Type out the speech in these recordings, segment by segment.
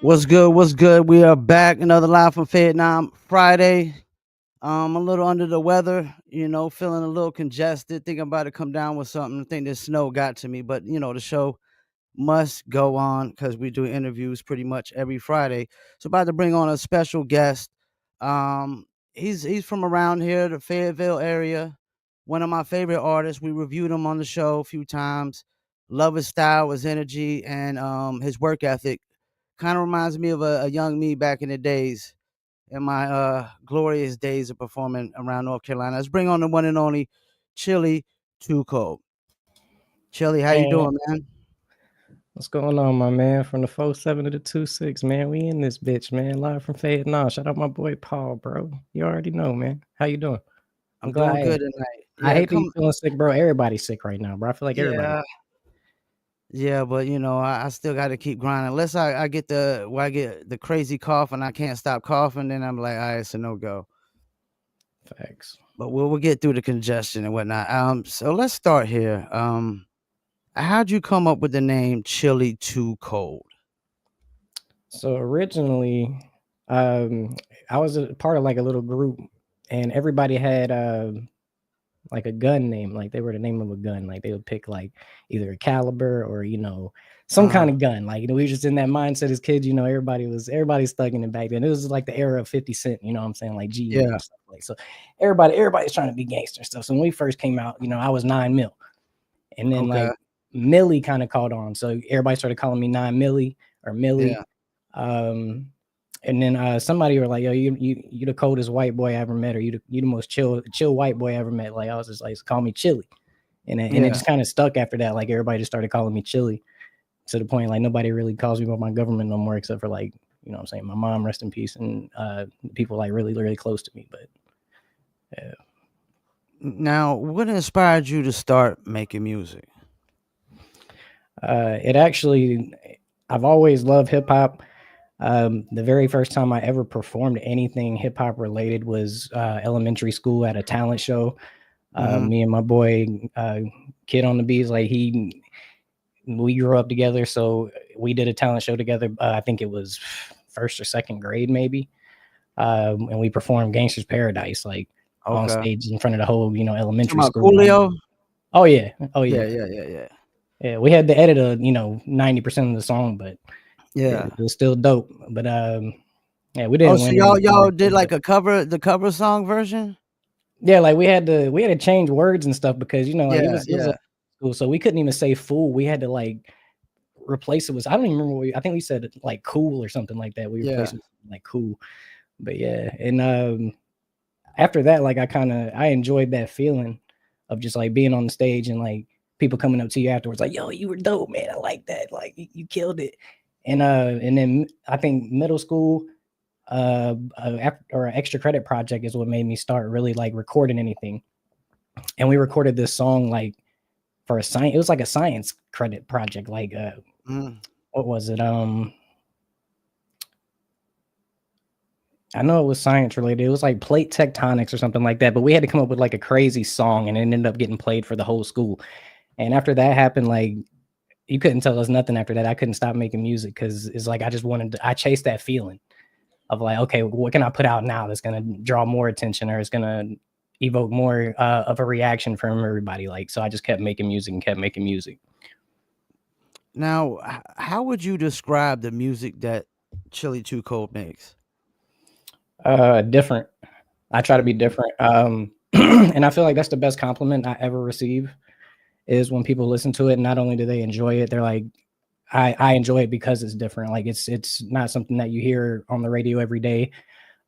What's good? What's good? We are back. Another live from Fayettenam Friday. A little under the weather, feeling a little congested. Think I'm about to come down with something. I think this snow got to me, but the show must go on because we do interviews pretty much every Friday. So about to bring on a special guest. He's from around here, the Fayetteville area. One of my favorite artists. We reviewed him on the show a few times. Love his style, his energy, and his work ethic. Kind of reminds me of a young me back in the days, in my glorious days of performing around North Carolina. Let's bring on the one and only Chili TooKold. Chili, how you Man, doing, man? what's going on, my man? From the 47 to the 26, man. We in this bitch, man. Live from Fayettenam. Shout out my boy Paul, bro. You already know, man. How you doing? I'm I'm doing glad. Hey, good tonight. I Yeah, hate that you come. feeling sick, bro. Everybody's sick right now, bro. I feel like everybody. Yeah, yeah, but I still got to keep grinding. Unless I get I get the crazy cough and I can't stop coughing, then I'm like, all right, it's a no go. Facts. But we'll get through the congestion and whatnot. So let's start here. How'd you come up with the name Chili Too Cold? So originally, um, I was a part of like a little group, and everybody had like a gun name, like they were the name of a gun. Like they would pick like either a caliber or some kind Uh, of gun. Like we were just in that mindset as kids. Everybody's thugging it back then. It was like the era of 50 Cent. You know what I'm saying? Like G Unit yeah. and stuff like so. Everybody's trying to be gangster and stuff. So when we first came out, I was 9 mil, and then Okay. like Millie kind of caught on. So everybody started calling me 9 Millie or Millie. Yeah. Um, and then somebody were like, "Yo, you the coldest white boy I ever met, or you the most chill white boy I ever met." Like I was just like, "Call me Chili," and it Yeah. just kind of stuck after that. Like everybody just started calling me Chili to the point like nobody really calls me by my government no more, except for like what I'm saying, my mom, rest in peace, and people like really close to me. But yeah. Now, what inspired you to start making music? It actually, I've always loved hip hop. The very first time I ever performed anything hip hop related was elementary school at a talent show. Mhm. Me and my boy, Kid on the Beats, like we grew up together, so we did a talent show together. I think it was first or second grade, maybe, and we performed "Gangster's Paradise" like on Okay. stage in front of the whole, Talking elementary about school. Coolio? Oh yeah, oh Yeah, yeah, yeah, yeah, yeah. yeah. We had to edit 90% of the song, but Yeah. it was still dope. But yeah, we Oh, didn't so win anything y'all back did then. like But the cover song version? yeah, like we had to change words and stuff because like Yeah, it was a yeah, school, so we couldn't even say fool. We had to like replace it was I don't even remember I think we said like cool or something like that. We yeah. replaced it with like cool. But yeah, and after that, like I enjoyed that feeling of just like being on the stage and like people coming up to you afterwards, like, yo, you were dope, man. I like that. Like you killed it. And then I think middle school, or an extra credit project is what made me start really like recording anything. And we recorded this song like for a science, it was like a science credit project. Like Mhm. what was it? I know it was science related. It was like plate tectonics or something like that. But we had to come up with like a crazy song, and it ended up getting played for the whole school. And after that happened, like you couldn't tell us nothing after that. I couldn't stop making music because it's like I chased that feeling of like, okay, what can I put out now that's gonna draw more attention or it's gonna evoke more of a reaction from everybody. Like, so I just kept making music and kept making music. Now, how would you describe the music that Chili Too Cold makes? Different. I try to be different. And I feel like that's the best compliment I ever receive is when people listen to it. And not only do they enjoy it, they're like, I enjoy it because it's different. Like it's not something that you hear on the radio every day.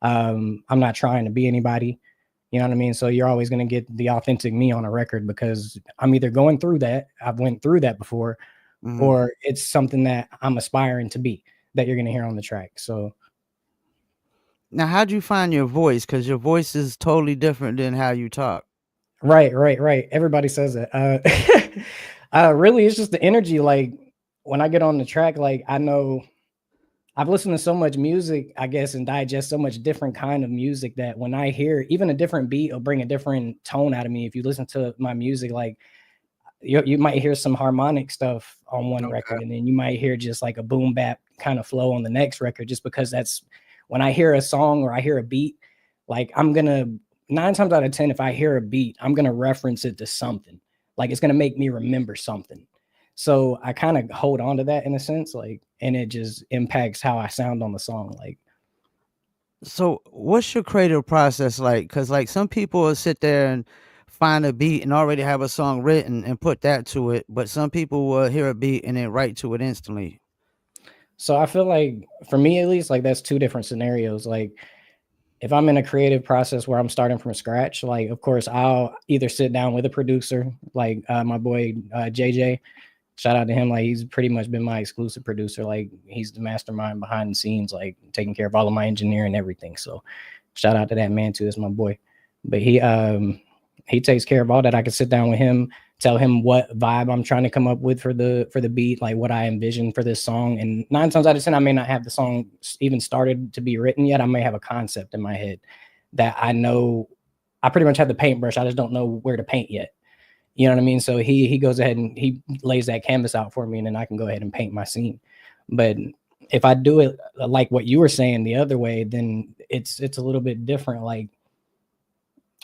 I'm not trying to be anybody. You know what I mean? So you're always going to get the authentic me on a record because I'm either going through that, I've went through that before, Mhm. or it's something that I'm aspiring to be that you're going to hear on the track. So Now, how'd you find your voice? Because your voice is totally different than how you talk. right. Everybody says that. Really, it's just the energy. Like when I get on the track, like I know I've listened to so much music, I guess, and digest so much different kind of music that when I hear even a different beat will bring a different tone out of me. If you listen to my music, like you might hear some harmonic stuff on one Okay. record, and then you might hear just like a boom bap kind of flow on the next record, just because that's when I hear a song or I hear a beat, like I'm gonna 9 times out of 10, if I hear a beat, I'm gonna reference it to something. Like it's gonna make me remember something. So I kind of hold on to that in a sense, like, and it just impacts how I sound on the song. Like, So, what's your creative process like? Because like some people will sit there and find a beat and already have a song written and put that to it, but some people will hear a beat and then write to it instantly. so I feel like for me at least, like that's two different scenarios. Like if I'm in a creative process where I'm starting from scratch, like of course I'll either sit down with a producer, like my boy JJ. Shout out to him. Like he's pretty much been my exclusive producer. Like he's the mastermind behind the scenes, like taking care of all of my engineering and everything. So shout out to that man too. That's my boy. But he takes care of all that. I can sit down with him, tell him what vibe I'm trying to come up with for the beat, like what I envision for this song. And 9 times out of 10, I may not have the song even started to be written yet. I may have a concept in my head that I know. I pretty much have the paintbrush. I just don't know where to paint yet. You know what I mean? So he goes ahead and he lays that canvas out for me, and then I can go ahead and paint my scene. But if I do it like what you were saying the other way, then it's a little bit different. Like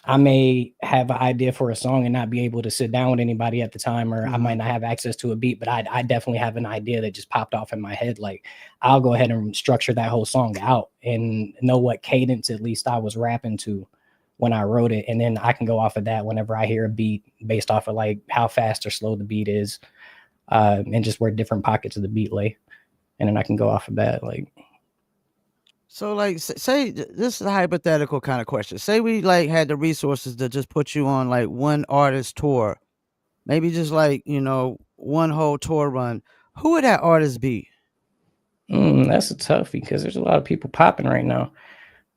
I may have an idea for a song and not be able to sit down with anybody at the time, or I might Mhm. not have access to a beat, but I definitely have an idea that just popped off in my head. Like I'll go ahead and structure that whole song out and know what cadence at least I was rapping to when I wrote it. And then I can go off of that whenever I hear a beat based off of like how fast or slow the beat is, and just where different pockets of the beat lay. And then I can go off of that. Like, So, like, say this is a hypothetical kind of question. Say we like had the resources to just put you on like one artist tour, maybe just like one whole tour run. Who would that artist be? that's a toughie because there's a lot of people popping right now.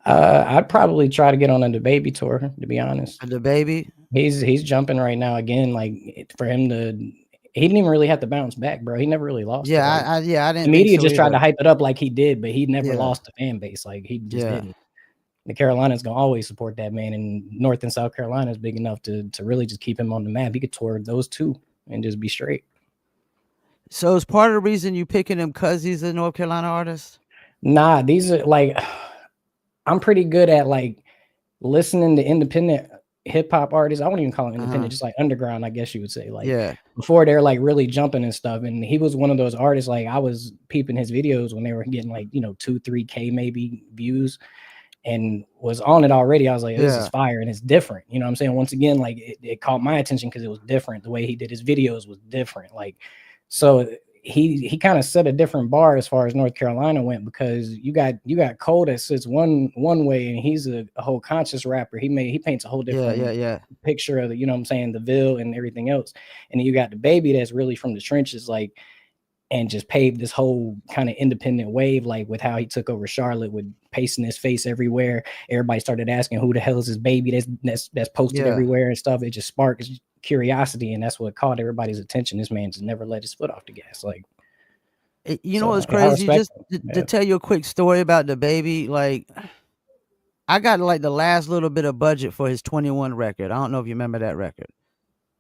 I'd probably try to get on the baby tour, to be honest. The baby? He's jumping right now again. Like for him to, he didn't even really have to bounce back, bro. He never really lost it. Yeah, Like yeah, I the didn't think media so just tried to either. hype it up like he did, but he never Yeah, lost the fan base. Like he just yeah. didn't. The Carolinas gonna always support that man, and North and South Carolina is big enough to really just keep him on the map. He could tour those two and just be straight. So is part of the reason you picking him because he's a North Carolina artist? Nah, these are like I'm pretty good at like listening to independent hip hop artists. I wouldn't even call it independent, Uh-huh. just like underground, I guess you would say. Like Yeah, before they're like really jumping and stuff. And he was one of those artists, like I was peeping his videos when they were getting like, 2, 3K maybe views and was on it already. I was like, this is yeah, fire and it's different. You know what I'm saying? Once again, like it caught my attention because it was different. The way he did his videos was different. Like, so he kind of set a different bar as far as North Carolina went because you got Cole that sits one way and he's a whole conscious rapper. He paints a whole yeah, yeah, different yeah, picture of the, you know what I'm saying, the Ville and everything else. And then you got the baby that's really from the trenches, like, and just paved this whole kind of independent wave, like with how he took over Charlotte with pasting his face everywhere. Everybody started asking who the hell is this baby that's posted yeah. everywhere and stuff. It just sparked curiosity, and that's what caught everybody's attention. This man just never let his foot off the gas. Like, You know so what's I crazy? respect Just him. to Yeah. tell you a quick story about the baby, like I got like the last little bit of budget for his 21 record. I don't know if you remember that record.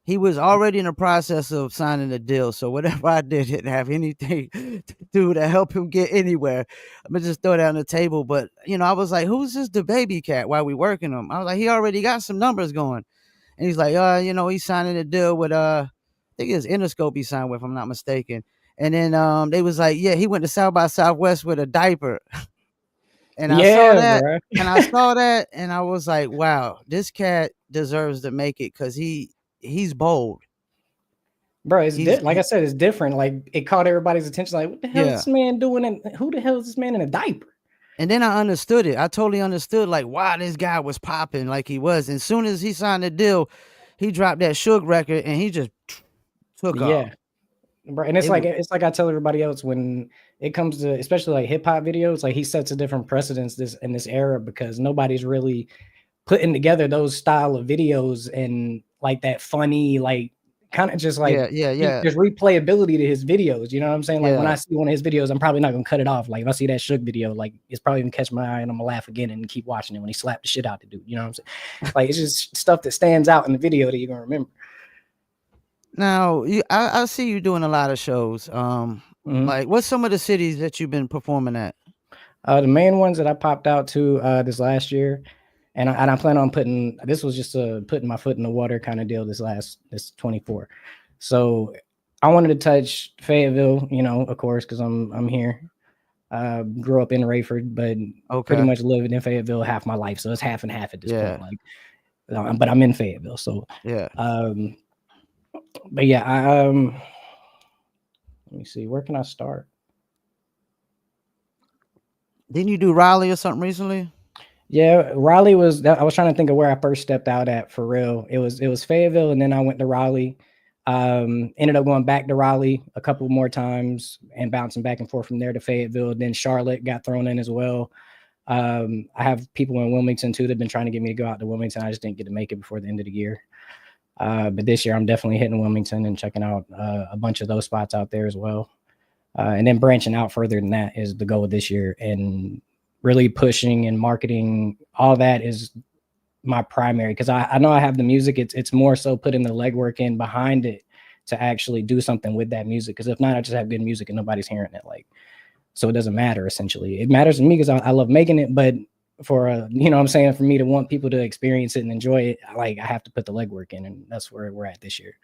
He was already in the process of signing the deal, so whatever I did didn't have anything to do to help him get anywhere. Imma just throw that on the table, but, I was like, "Who's this the baby cat while we working him?" I was like, "He already got some numbers going." And he's like, he's signing a deal with, I think it's Interscope he signed with, if I'm not mistaken. And then, they was like, "Yeah, he went to South by Southwest with a diaper." And I saw Yeah, that, bro. and I was like, "Wow, this cat deserves to make it because he's bold." Bro, it's He's like I said, it's different. Like it caught everybody's attention. Like, what the hell is Yeah. this man doing? And who the hell is this man in a diaper? And then I understood it. I totally understood like why this guy was popping like he was. And soon as he signed the deal, he dropped that Suge record and he just took off. Yeah. Bro, and it's It like was I tell everybody else when it comes to especially like hip hop videos, like he sets a different precedence this in this era because nobody's really putting together those style of videos and like that funny, like kind of just like Yeah, yeah, yeah, there's replayability to his videos. You know what I'm saying? Like when yeah. I see one of his videos, I'm probably not gonna cut it off. Like if I see that Shook video, like it's probably gonna catch my eye and I'm gonna laugh again and keep watching it when he slapped the shit out the dude. You know what I'm saying? Like it's just stuff that stands out in the video that you're gonna remember. Now, I see you doing a lot of shows. Mhm. Like, what's some of the cities that you've been performing at? The main ones that I popped out to this last year, and I plan on putting this was just a putting my foot in the water kind of deal this 24. So I wanted to touch Fayetteville, of course, because I'm here. Grew up in Rayford, but pretty Okay. much lived in Fayetteville half my life, so it's half and half at this point. Yeah. Like, but I'm in Fayetteville, so Yeah. um, but yeah, let me see, where can I start? Didn't you do Raleigh or something recently? Yeah, Raleigh was that I was trying to think of where I first stepped out at for real. It was Fayetteville, and then I went to Raleigh. Ended up going back to Raleigh a couple more times and bouncing back and forth from there to Fayetteville. Then Charlotte got thrown in as well. I have people in Wilmington too that've been trying to get me to go out to Wilmington. I just didn't get to make it before the end of the year. But this year I'm definitely hitting Wilmington and checking out a bunch of those spots out there as well. And then branching out further than that is the goal this year, and really pushing and marketing all that is my primary, because I know I have the music. It's more so putting the legwork in behind it to actually do something with that music, because if not, I just have good music and nobody's hearing it, like, so it doesn't matter. Essentially it matters to me because I love making it, but for what I'm saying, for me to want people to experience it and enjoy it, like, I have to put the legwork in, and that's where we're at this year.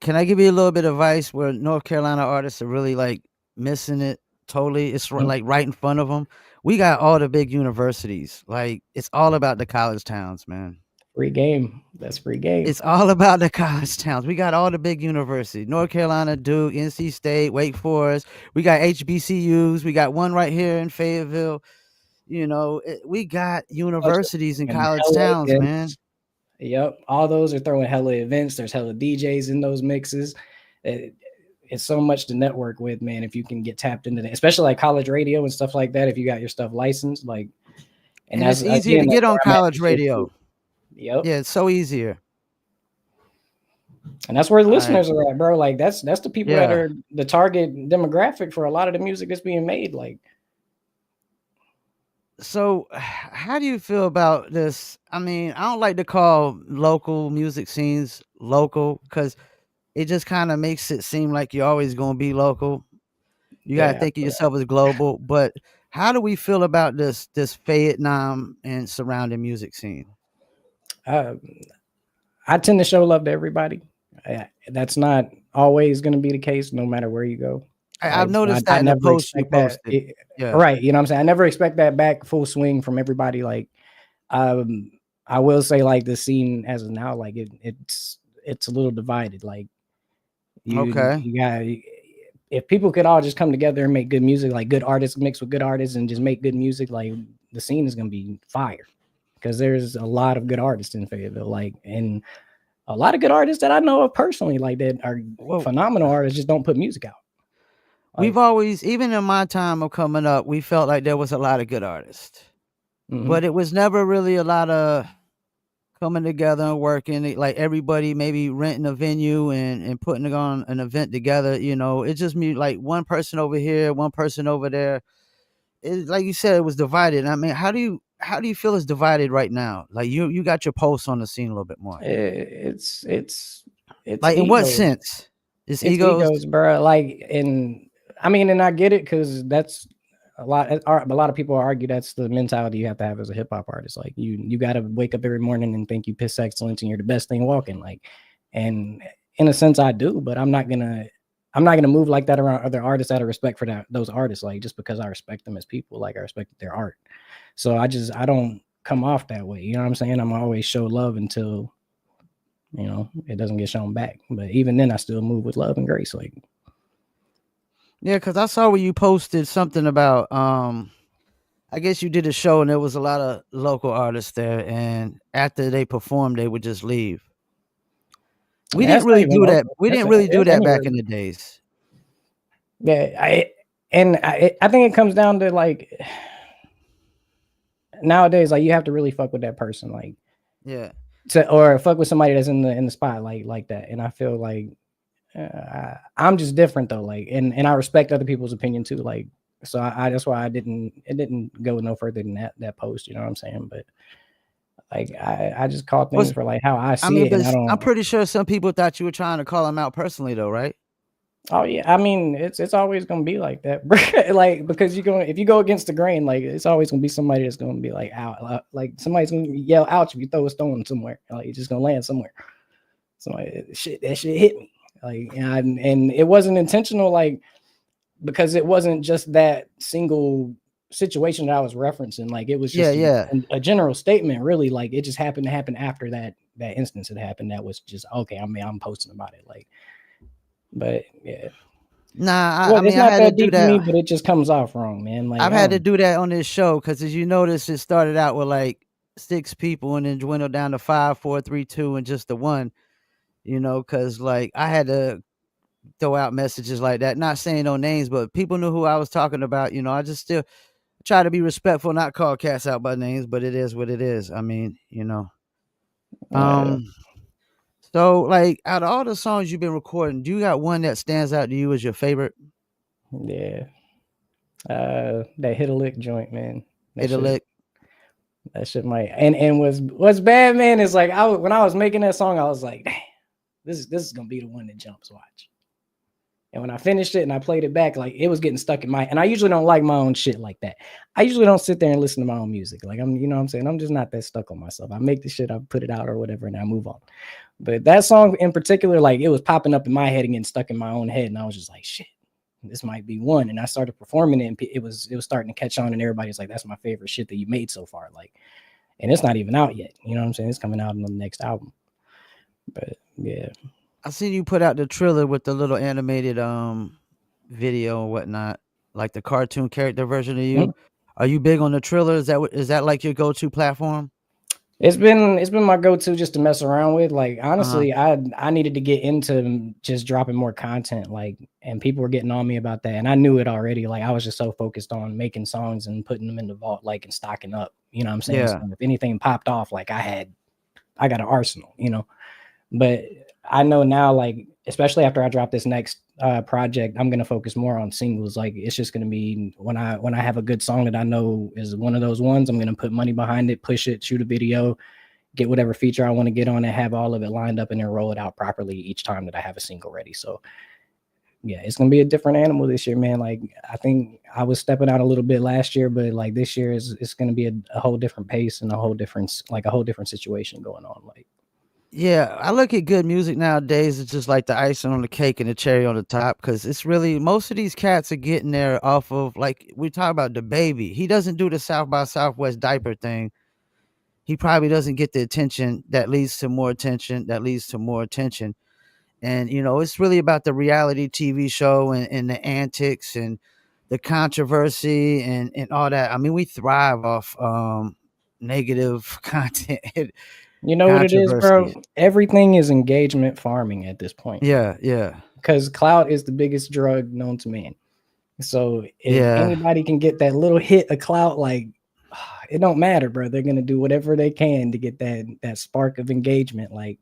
Can I give you a little bit of advice where North Carolina artists are really like missing it totally? It's Mhm. like right in front of them. We got all the big universities. Like, it's all about the college towns, man. Free game, that's free game. It's all about the college towns. We got all the big universities: North Carolina, Duke, NC State, Wake Forest. We got HBCUs. We got one right here in Fayetteville. We got Bunch of universities in and college hella towns, man. events. Yep, all those are throwing hella events. There's hella DJs in those mixes. It, it's so much to network with, man. If you can get tapped into that, especially like college radio and stuff like that, if you got your stuff licensed, like, and And that's it's easier to again, that's get on where I'm at college this year radio. too. Yep, Yeah, it's so easier. and that's where the I listeners are at, bro. Like, that's the people that Yeah. are the target demographic for a lot of the music that's being made. Like, So, how do you feel about this? I mean, I don't like to call local music scenes local because it just kind of makes it seem like you're always going to be local. You got to yeah, think of yourself as global. But how do we feel about this Fayettenam and surrounding music scene? uh, I tend to show love to everybody. That's not always going to be the case, no matter where you go. I've Like, noticed I that in the never post you expect that. posted. Yeah. Right? You know what I'm saying? I never expect that back full swing from everybody. Like, um, I will say, like, the scene as of now, like, it's a little divided. Like, Okay. you got, if people could all just come together and make good music, like good artists mixed with good artists, and just make good music, like, the scene is gonna be fire. Because there's a lot of good artists in Fayetteville, like, and a lot of good artists that I know of personally, like, that are Well, phenomenal artists, just don't put music out. we've Like, always, even in my time of coming up, we felt like there was a lot of good artists, mhm. but it was never really a lot of coming together and working, like everybody maybe renting a venue and putting on an event together. It's just me, like one person over here, one person over there. Like you said, it was divided. I mean, how do you feel it's divided right now? Like, you got your pulse on the scene a little bit more. It's Like, in what egos. sense? It's It's egos. egos, bro. Like, and I mean, and I get it, because that's a lot of people argue that's the mentality you have to have as a hip hop artist. Like, you got to wake up every morning and think you piss excellence and you're the best thing walking. Like, and in a sense, I do, but I'm not gonna move like that around other artists out of respect for those artists. Like, just because I respect them as people, like, I respect their art. So I don't come off that way. You know what I'm saying? I'm always show love until it doesn't get shown back. But even then, I still move with love and grace. Like, Yeah, because I saw where you posted something about, I guess you did a show and there was a lot of local artists there, and after they performed, they would just leave. I We mean, didn't that's not really even do that. local. We That's didn't really do that's that anywhere. back in the days. Yeah, I think it comes down to, like, nowadays, like, you have to really fuck with that person, like, Yeah. or fuck with somebody that's in the spotlight like that. And I feel like I'm just different though, like, and I respect other people's opinion too, like, so I that's why it didn't go no further than that post. You know what I'm saying? But Like I just call things Was for like how I I see mean, it, but and I I'm don't. pretty sure some people thought you were trying to call him out personally though, right? Oh yeah, I mean it's always gonna be like that, bro. Like because you go if you go against the grain, like it's always gonna be somebody that's gonna be like out, like somebody's gonna yell ouch if you throw a stone somewhere, like it's just gonna land somewhere. So like, shit, that shit hit me, like and it wasn't intentional, like because it wasn't just that single situation that I was referencing, like it was Yeah, just yeah. a general statement, really. Like it just happened to happen after that instance had happened. That was just okay. I mean, I'm posting about it, like, but yeah. Nah, Well, I it's mean, I not had to that do deep to me, that. but it just comes off wrong, man. Like, I've I had to don't. do that on this show because, as you notice, it started out with like 6 people and then dwindled down to 5, 4, 3, 2, and just the one. Because like I had to throw out messages like that, not saying no names, but people knew who I was talking about. I just still try to be respectful, not call cats out by names, but it is what it is. I mean. Yeah, Um, so like out of all the songs you've been recording, do you got one that stands out to you as your favorite? yeah. That hit a lick joint, man. That Hit a shit. lick. That shit might. And what's bad, man, is like when I was making that song, I was like, damn, this is gonna be the one that jumps. Watch. And when I finished it and I played it back, like it was getting stuck in my. And I usually don't like my own shit like that. I usually don't sit there and listen to my own music. Like you know what I'm saying? I'm just not that stuck on myself. I make the shit, I put it out or whatever, and I move on. But that song in particular, like it was popping up in my head and getting stuck in my own head, and I was just like, shit, this might be one. And I started performing it, and it was starting to catch on, and everybody's like, that's my favorite shit that you made so far. Like, and it's not even out yet. You know what I'm saying? It's coming out in the next album. But yeah. I seen you put out the Triller with the little animated video and whatnot, like the cartoon character version of you. Mhm. Are you big on the Triller? Is that like your go-to platform? It's been my go-to just to mess around with. Like Uh-huh. honestly, I needed to get into just dropping more content, like, and people were getting on me about that. And I knew it already. Like I was just so focused on making songs and putting them in the vault, like and stocking up. You know what I'm saying? So Yeah. if anything popped off, like I got an arsenal, But I know now, like, especially after I drop this next project, I'm gonna focus more on singles. Like, it's just gonna be when I have a good song that I know is one of those ones, I'm gonna put money behind it, push it, shoot a video, get whatever feature I want to get on it, have all of it lined up, and then roll it out properly each time that I have a single ready. So yeah, it's gonna be a different animal this year, man. Like I think I was stepping out a little bit last year, but like this year is it's gonna be a whole different pace and a whole different situation going on. Like Yeah, I look at good music nowadays, it's just like the icing on the cake and the cherry on the top because it's really most of these cats are getting there off of like we talk about the baby. He doesn't do the South by Southwest diaper thing. He probably doesn't get the attention that leads to more attention, that leads to more attention. And it's really about the reality TV show and the antics and the controversy and all that. I mean, we thrive off negative content and you know what it is, controversy. bro? Everything is engagement farming at this point Yeah, yeah, because clout is the biggest drug known to man. So if yeah. anybody can get that little hit of clout, like it don't matter, bro. They're gonna do whatever they can to get that spark of engagement. Like,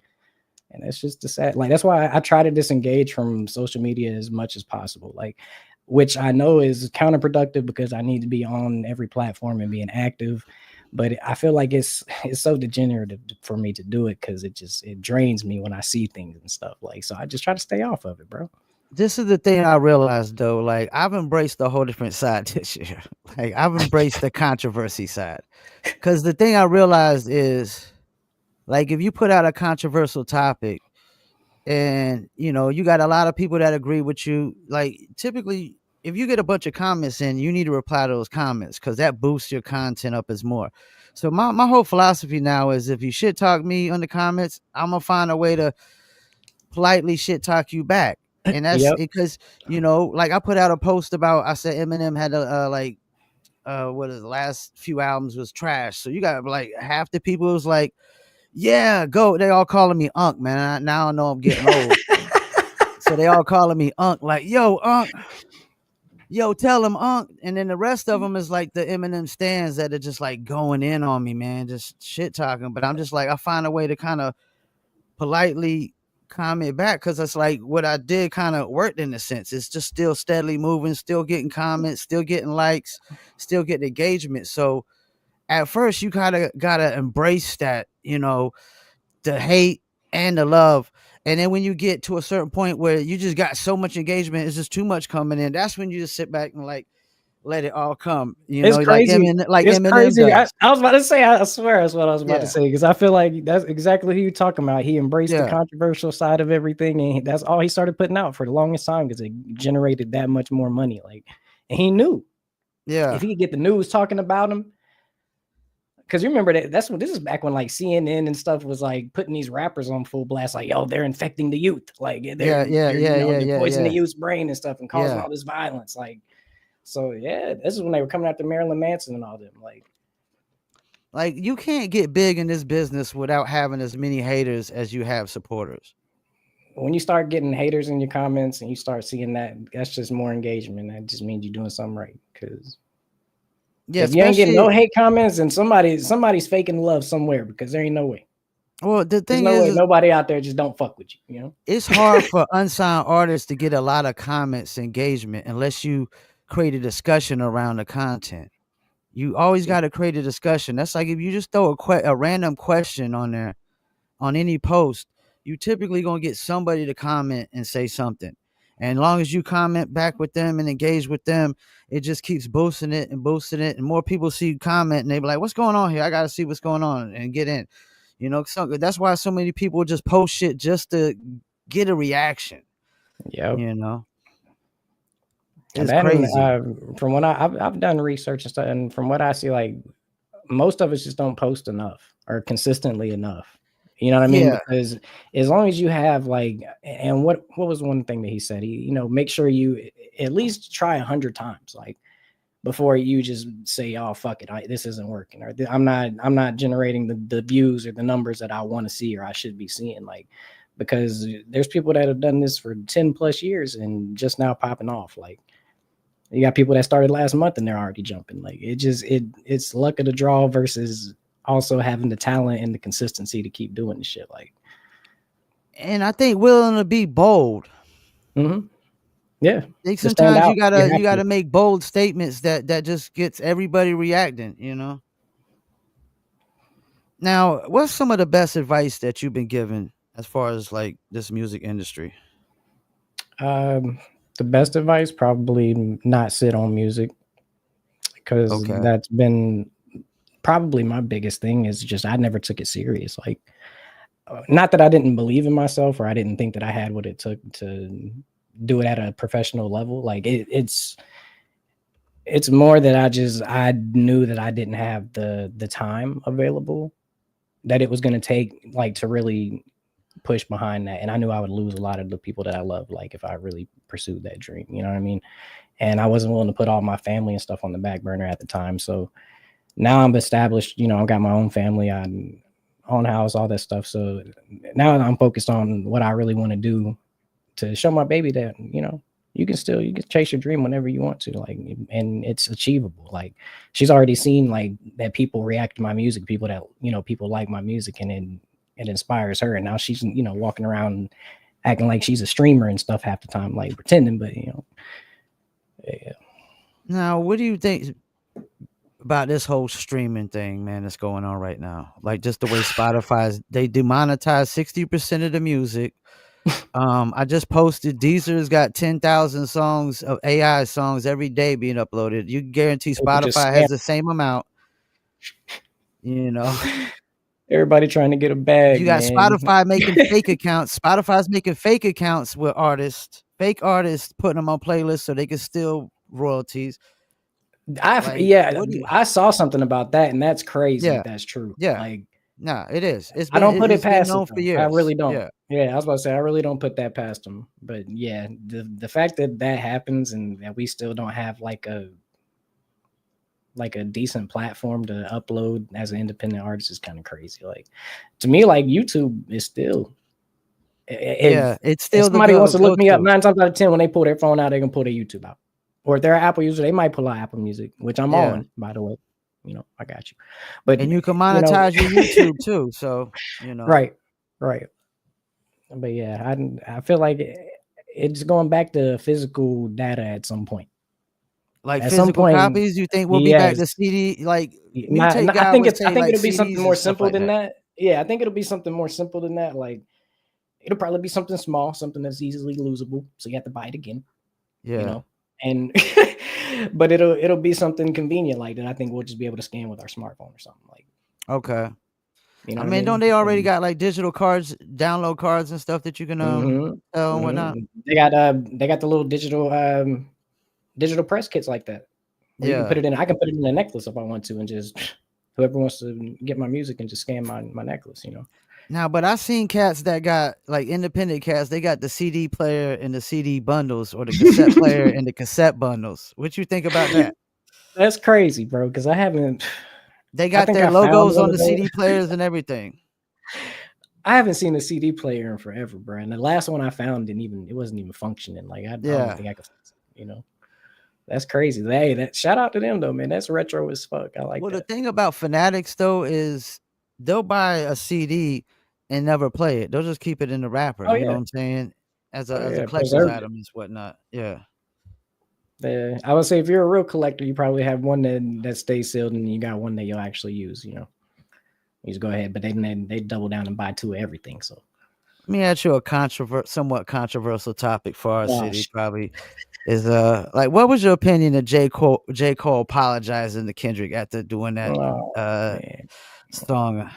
and that's just the sad. Like that's why I try to disengage from social media as much as possible. Like, which I know is counterproductive because I need to be on every platform and being active. But I feel like it's so degenerative for me to do it because it drains me when I see things and stuff. Like, so I just try to stay off of it, bro. This is the thing I realized though. Like I've embraced a whole different side this year. Like I've embraced the controversy side. Cause the thing I realized is like if you put out a controversial topic and you got a lot of people that agree with you, like typically if you get a bunch of comments in, you need to reply to those comments because that boosts your content up as more. So my whole philosophy now is if you shit talk me on the comments, I'm gonna find a way to politely shit talk you back. And that's Yep. because like I put out a post about I said Eminem had a like what his last few albums was trash. So you got like half the people was like, yeah, go. They all calling me Unc, man. Now I know I'm getting old. So they all calling me Unc, like, yo, Unc, yo, tell him Unc. And then the rest of them is like the Eminem stands that are just like going in on me, man, just shit talking. But I'm just like, I find a way to kind of politely comment back because it's like what I did kind of worked in a sense. It's just still steadily moving, still getting comments, still getting likes, still getting engagement. So at first you gotta embrace that, the hate and the love. And then when you get to a certain point where you just got so much engagement, it's just too much coming in. That's when you just sit back and like let it all come, It's like crazy. Eminem, like It's Eminem crazy. I, does. I was about to say, I swear that's what I was about to Yeah, say, because I feel like that's exactly who you're talking about. He embraced the yeah, controversial side of everything, and that's all he started putting out for the longest time because it generated that much more money. Like, and he knew if yeah, he could get the news talking about him, because you remember that's what this is back when like CNN and stuff was like putting these rappers on full blast, like, yo, they're infecting the youth, like yeah, yeah, yeah, yeah, they're yeah, poisoning the yeah, youth's brain and stuff and causing yeah. all this violence, like. So yeah, this is when they were coming after Marilyn Manson and all them, like. Like you can't get big in this business without having as many haters as you have supporters. When you start getting haters in your comments and you start seeing that, that's just more engagement. That just means you're doing something right. Because Yeah, if you ain't getting no especially. hate comments, then somebody's faking love somewhere, because there ain't no way. Well, the There's thing no way is nobody out there just don't fuck with you. You know. it's hard for unsigned artists to get a lot of comments engagement unless you create a discussion around the content. You always got to create a discussion. That's like if you just throw a random question on there on any post, you typically gonna get somebody to comment and say something. And as long as you comment back with them and engage with them, it just keeps boosting it and boosting it. And more people see you comment and they be like, "What's going on here? I gotta see what's going on and get in." So that's why so many people just post shit just to get a reaction. Yep. You know, And it's then crazy. from what I've done research and stuff, and from what I see, like most of us just don't post enough or consistently enough. You know what I mean? Yeah, Because as long as you have like, and what was one thing that he said? He, make sure you at least try 100 times, like before you just say, "Oh fuck it, this isn't working," or I'm not generating the views or the numbers that I want to see or I should be seeing. Like, because there's people that have done this for 10+ years and just now popping off. Like, you got people that started last month and they're already jumping. Like, it's luck of the draw versus also having the talent and the consistency to keep doing the shit. Like, and I think willing to be bold. mm-hmm. Yeah, Like to stand sometimes you out, you gotta have you to. gotta make bold statements that just gets everybody reacting. Now, what's some of the best advice that you've been given as far as like this music industry? Um, the best advice, probably not sit on music, because Okay. that's been probably my biggest thing. Is just I never took it serious. Like, not that I didn't believe in myself or I didn't think that I had what it took to do it at a professional level. Like, it's more that I knew that I didn't have the time available that it was going to take, like, to really push behind that. And I knew I would lose a lot of the people that I love, like, if I really pursued that dream. You know what I mean? And I wasn't willing to put all my family and stuff on the back burner at the time. So now I'm established, I've got my own family, I own house, all that stuff. So now I'm focused on what I really want to do to show my baby that, you can chase your dream whenever you want to, like, and it's achievable. Like, she's already seen, like, that people react to my music, people that, people like my music, and it inspires her. And now she's, walking around acting like she's a streamer and stuff half the time, like pretending, but yeah. Now, what do you think about this whole streaming thing, man, that's going on right now? Like just the way they demonetize 60% of the music. I just posted Deezer's got 10,000 songs of AI songs every day being uploaded. You can guarantee People just Spotify scam. has the same amount, you know. Everybody trying to get a bag, You got man. Spotify making fake accounts. Spotify's making fake accounts with fake artists putting them on playlists so they can steal royalties. Like, Yeah, what do you I saw something about that, and that's crazy if Yeah, that's true. yeah. Like, No, it is. I don't put it It's been past them known for though. I years. really don't. Yeah. Yeah, I was about to say I really don't put that past them. But yeah, the fact that that happens and that we still don't have like a decent platform to upload as an independent artist is kind of crazy. Like, to me, like, YouTube is still, Yeah, it's if still the somebody wants to look me up, go-to. 9 times out of 10, when they pull their phone out, they're gonna pull their YouTube out. Or if they're an Apple user, they might pull out Apple Music, which I'm Yeah. on, by the way. I got you. But And you can you know, monetize your YouTube too, so. right, right. But yeah, I feel like it's going back to physical data at some point. Like At some physical point, copies, you think we'll be back yes. to CD? Like My Mutate I guy think would it's I say think like it'll be something CDs and more stuff simple like than that. that. Yeah, I think it'll be something more simple than that. Like it'll probably be something small, something that's easily losable, so you have to buy it again, you Yeah. know. And but it'll be something convenient like that. I think we'll just be able to scan with our smartphone or something like, Okay. you know I what I mean, don't mean? they already And got like digital cards, download cards and stuff that you can mhm, sell and whatnot? they got the little digital press kits like that. Where you can put Yeah. it in. I can put it in a necklace if I want to, and just whoever wants to get my music and just scan my necklace, you know. Now, but I seen cats that got like independent cats. They got the CD player and the CD bundles, or the cassette player and the cassette bundles. What you think about that? That's crazy, bro. Because They I got think their I found logos one on of the those. CD players and everything. I haven't seen a CD player in forever, bro. And the last one I found it wasn't even functioning. Like I don't even Yeah. think I could fix it, you know. That's crazy. Hey, that shout out to them though, man. That's retro as fuck. I like Well, the that. thing about Fanatics though is they'll buy a CD and never play it. They'll just keep it in the wrapper. Oh You know yeah. what I'm saying? Oh As a yeah. collector's Preserved it. item and whatnot. Yeah. Yeah. I would say if you're a real collector, you probably have one that stays sealed and you got one that you'll actually use, you know. You just go ahead, but then they double down and buy two of everything. So Let me ask you a somewhat controversial topic for our city. gosh. Probably is like what was your opinion of J. Cole apologizing to Kendrick after doing that Oh uh man. song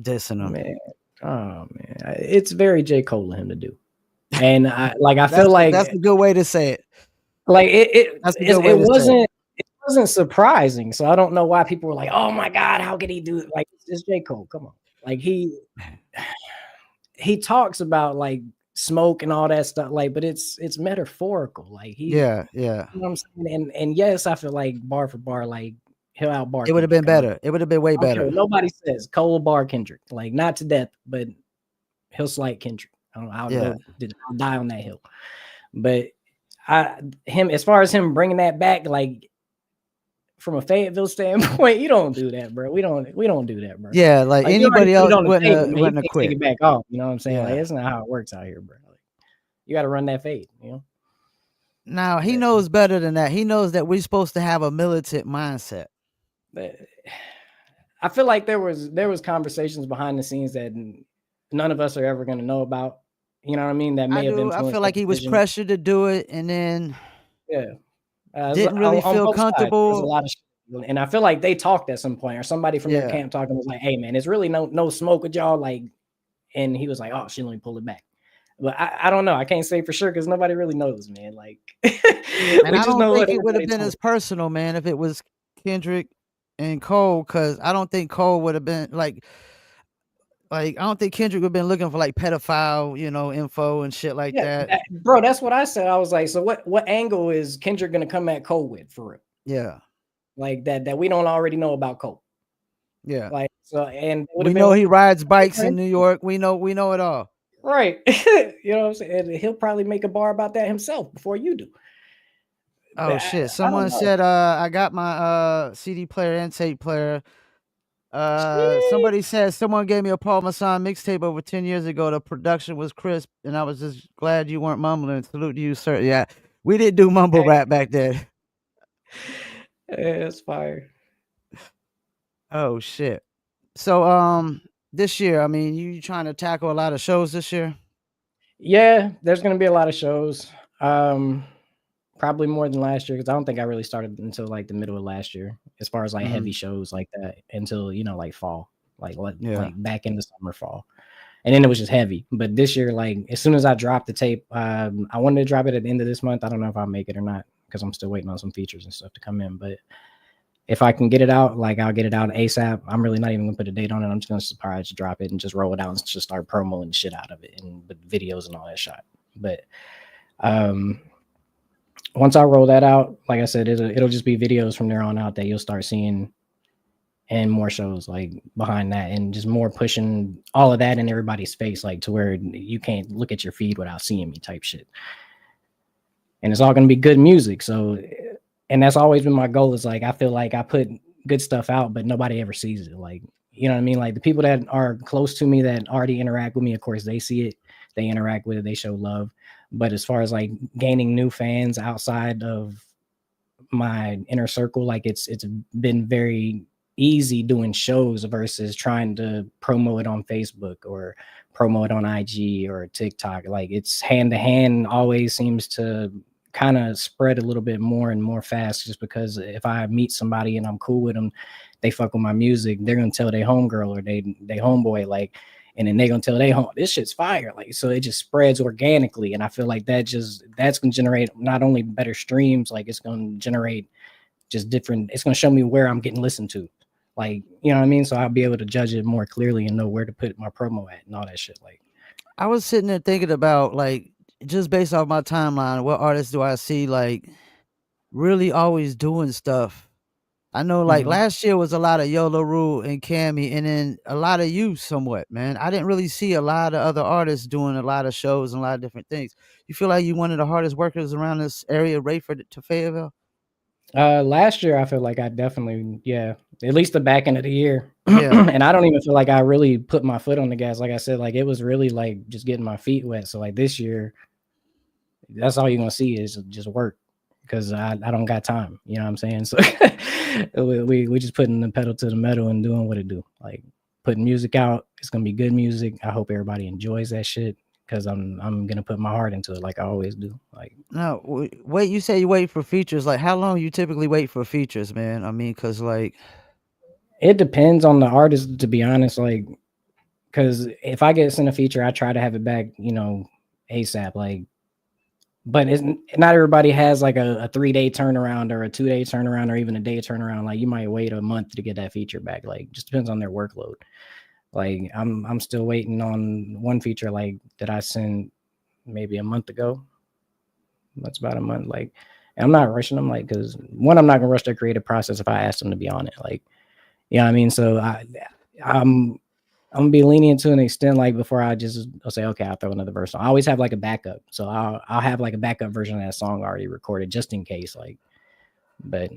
dissing him? Man. Oh man. It's very J. Cole of him to do. And I feel That's like a good way to say it. like it That's a it, good way it to say it. wasn't surprising. So I don't know why people were like, "Oh my god, how could he do it?" Like it's J. Cole. Come on. Like he talks about like smoke and all that stuff, like, but it's metaphorical. Like Yeah, yeah. you know what I'm saying? And yes, I feel like bar for bar, like he'll outbar It would have Kendrick. been better. It would have been way I don't care better. what nobody says. Cole bar Kendrick, like not to death, but he'll slight Kendrick. Yeah. I'll die on that hill. But him as far as him bringing that back, like from a Fayetteville standpoint, you don't do that, bro. We don't do that, bro. Yeah, like Like you already anybody put it else on the table, man. You wouldn't have can't take quit. it back off. You know what I'm saying? Like Yeah. that's not how it works out here, bro. Like you got to run that fade. You know. Now he But, knows better than that. He knows that we're supposed to have a militant mindset. but I feel like there was conversations behind the scenes that none of us are ever going to know about. You know what I mean? That I may have do. I influenced feel that like he was decision. pressured to do it and then Yeah. didn't really On feel both sides, there's a comfortable. lot of shit. And I feel like they talked at some point, or somebody from their Yeah. camp talking was like, "Hey, man, it's really no smoke with y'all." Like, and he was like, "Oh, she let me pull it back." But I don't know. I can't say for sure because nobody really knows, man. Like, And we I just don't know what think it would have everybody been told. as personal, man, if it was Kendrick and Cole, because I don't think Cole would have been like I don't think Kendrick would have been looking for like pedophile, info and shit like Yeah, that. bro, that's what I said. I was like, so what angle is Kendrick gonna come at Cole with for real? Yeah. Like that we don't already know about Cole. Yeah. Like so, and it would have We know been he rides bikes more in New interesting. York. We know it all. Right. You know what I'm saying? And he'll probably make a bar about that himself before you do. Oh But shit. I don't Someone know. said I got my CD player and tape player. Shit. Somebody said someone gave me a Paul Masson mixtape over 10 years ago. The production was crisp, and I was just glad you weren't mumbling. Salute to you, sir. Yeah, we didn't do mumble Hey, rap back then. yeah, it's fire. Oh shit. So this year, I mean, you trying to tackle a lot of shows this year? Yeah, there's gonna be a lot of shows. Um, Probably more than last year because I don't think I really started until like the middle of last year, as far as like heavy Mhm. shows like that until like fall, Yeah. like back in the summer fall, and then it was just heavy. But this year, like as soon as I dropped the tape, I wanted to drop it at the end of this month. I don't know if I'll make it or not because I'm still waiting on some features and stuff to come in. But if I can get it out, like I'll get it out ASAP. I'm really not even gonna put a date on it. I'm just gonna surprise drop it and just roll it out and just start promoing the shit out of it and with videos and all that shit. But um once I roll that out, like I said, it'll just be videos from there on out that you'll start seeing and more shows like behind that and just more pushing all of that in everybody's face, like to where you can't look at your feed without seeing me type shit. And it's all gonna be good music. So and that's always been my goal is like I feel like I put good stuff out, but nobody ever sees it. Like, you know what I mean? Like the people that are close to me that already interact with me, of course, they see it, they interact with it, they show love. But as far as like gaining new fans outside of my inner circle. Like it's been very easy doing shows versus trying to promo it on Facebook or promo it on IG or TikTok. Like it's hand to hand always seems to kind of spread a little bit more and more fast, just because if I meet somebody and I'm cool with them, they fuck with my music, they're gonna tell their homegirl or they homeboy, like, and then they gonna tell they home this shit's fire. Like, so it just spreads organically. And I feel like that's gonna generate not only better streams, like it's gonna generate just different, it's gonna show me where I'm getting listened to. Like, you know what I mean? So I'll be able to judge it more clearly and know where to put my promo at and all that shit. Like, I was sitting there thinking about, like, just based off my timeline, what artists do I see, like, really always doing stuff? I know, like, mhm. last year was a lot of Yola Rule and Cammy, and then a lot of you somewhat, man. I didn't really see a lot of other artists doing a lot of shows and a lot of different things. You feel like you one of the hardest workers around this area, Rayford to Fayetteville? Last year I feel like I definitely, yeah, at least the back end of the year. Yeah. And I don't even feel like I really put my foot on the gas. Like I said, like it was really like just getting my feet wet. So like this year, that's all you're gonna see is just work, because I don't got time. You know what I'm saying? So we just putting the pedal to the metal and doing what it do. Like putting music out. It's gonna be good music. I hope everybody enjoys that shit, because I'm gonna put my heart into it like I always do. Like, Now, wait, you say you wait for features. Like, how long you typically wait for features, man? I mean, cause like, it depends on the artist, to be honest. Like, because if I get sent a feature, I try to have it back, ASAP. Like, but it's not everybody has like a 3 day turnaround or a 2 day turnaround or even a day turnaround. Like, you might wait a month to get that feature back. Like, just depends on their workload. Like, I'm still waiting on one feature like that I sent maybe a month ago. That's about a month. Like, and I'm not rushing them, like, because one, I'm not gonna rush their creative process if I ask them to be on it. Like, you know what I mean? So I'm I'm gonna be lenient to an extent, like before I'll say, okay, I'll throw another verse on. I always have like a backup. So I'll have like a backup version of that song already recorded just in case. Like, but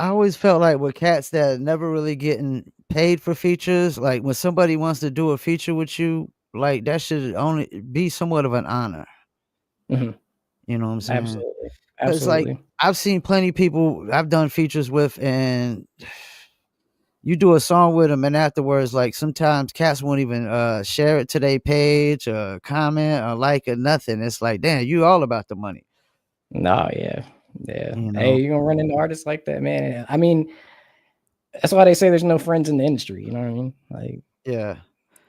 I always felt like with cats that never really getting paid for features, like when somebody wants to do a feature with you, like that should only be somewhat of an honor. mhm, You know what I'm saying? absolutely. Because like Absolutely. I've seen plenty of people I've done features with, and you do a song with them, and afterwards, like sometimes cats won't even share it to their page, or comment, or like, or nothing. It's like, damn, you all about the money, No, yeah. Yeah. you Hey, know? you're gonna run into artists like that, man. I mean, that's why they say there's no friends in the industry, you know what I mean? Like, Yeah.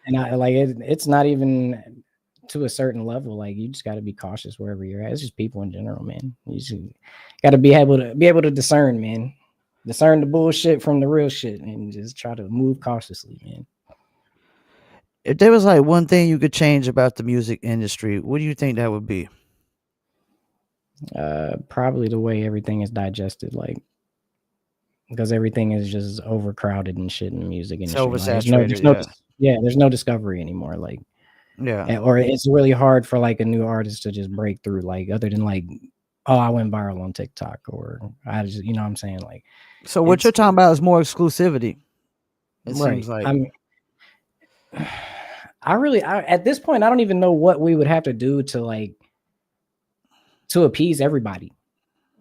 and I like it's not even to a certain level. Like, you just gotta be cautious wherever you're at. It's just people in general, man. You just gotta be able to discern, man. Discern the bullshit from the real shit and just try to move cautiously, man. If there was like one thing you could change about the music industry, what do you think that would be? Probably the way everything is digested, like, because everything is just overcrowded and shit in the music It's industry. Like, there's no, oversaturated, there's no, yeah. yeah, there's no discovery anymore. Like, Yeah. or it's really hard for like a new artist to just break through. Like, other than like, oh, I went viral on TikTok, or I just, you know what I'm saying? Like, So what you're it's talking about is more exclusivity, it seems right. like. I mean, at this point, I don't even know what we would have to do to like to appease everybody.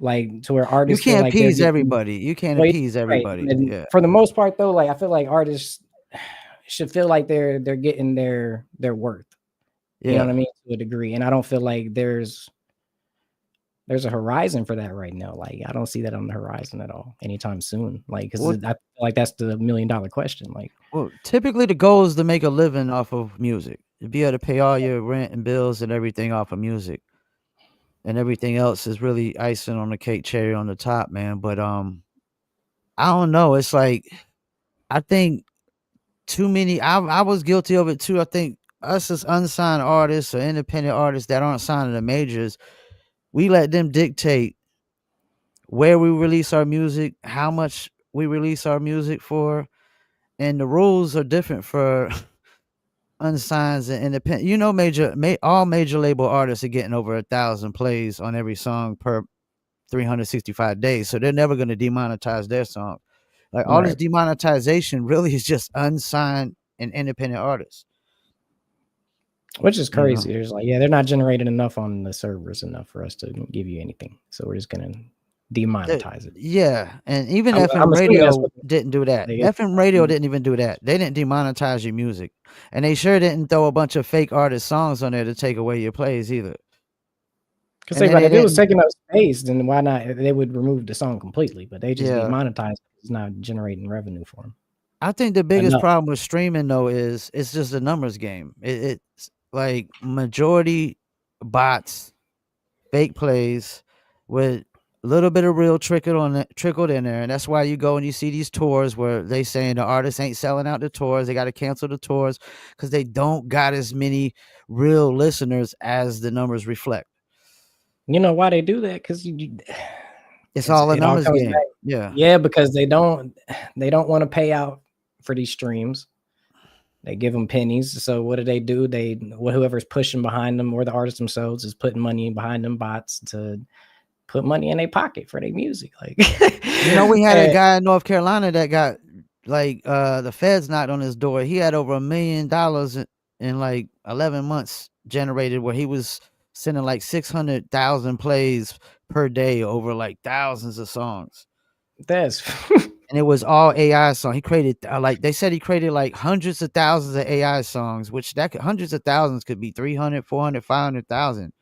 Like, to where You artists feel can't like they're appease getting, everybody. You can't well, appease right. everybody. And Yeah. for the most part, though, like I feel like artists should feel like they're getting their worth. You know what Yeah. I mean, to a degree. And I don't feel like there's a horizon for that right now. Like, I don't see that on the horizon at all anytime soon. Like, because Well, I feel like that's the $1 million question. Like, typically the goal is to make a living off of music. To be able to pay all your rent and bills and everything off of music. And everything else is really icing on the cake, cherry on the top, man. But I don't know. It's like I think too many. I was guilty of it too. I think us as unsigned artists or independent artists that aren't signed to the majors, we let them dictate where we release our music, how much we release our music for, and the rules are different for unsigned and independent. You know, all major label artists are getting over 1,000 plays on every song per 365 days, so they're never going to demonetize their song. Like all this right. demonetization really is just unsigned and independent artists. Which is You know, crazy. There's like, yeah, they're not generating enough on the servers enough for us to give you anything. So we're just gonna demonetize it. Yeah, and even FM I'm assuming that's radio what didn't do that. they FM radio mm, didn't even do that. They didn't demonetize your music, and they sure didn't throw a bunch of fake artist songs on there to take away your plays either. 'cause And think then about they it, if it was didn't. taking up space, then why not they would remove the song completely, but they just Yeah. demonetize it. It's not generating revenue for them I think the biggest enough. problem with streaming though is it's just a numbers game. It's like majority bots, fake plays with a little bit of real trickled in there, and that's why you go and you see these tours where they saying the artists ain't selling out the tours. They got to cancel the tours because they don't got as many real listeners as the numbers reflect. You know why they do that? 'Cause It's all a it all numbers comes back. game. Yeah. Yeah, because they don't wanna pay out for these streams. They give them pennies. So what do? Whoever's pushing behind them or the artists themselves is putting money behind them bots to put money in their pocket for their music. Like, You know, we had a and guy in North Carolina that got the feds knocked on his door. He had over $1 million in like 11 months generated where he was sending like 600,000 plays per day over like thousands of songs. that's And it was all AI song. He created like they said he created like hundreds of thousands of AI songs, which hundreds of thousands could be 300, 400, 500,000.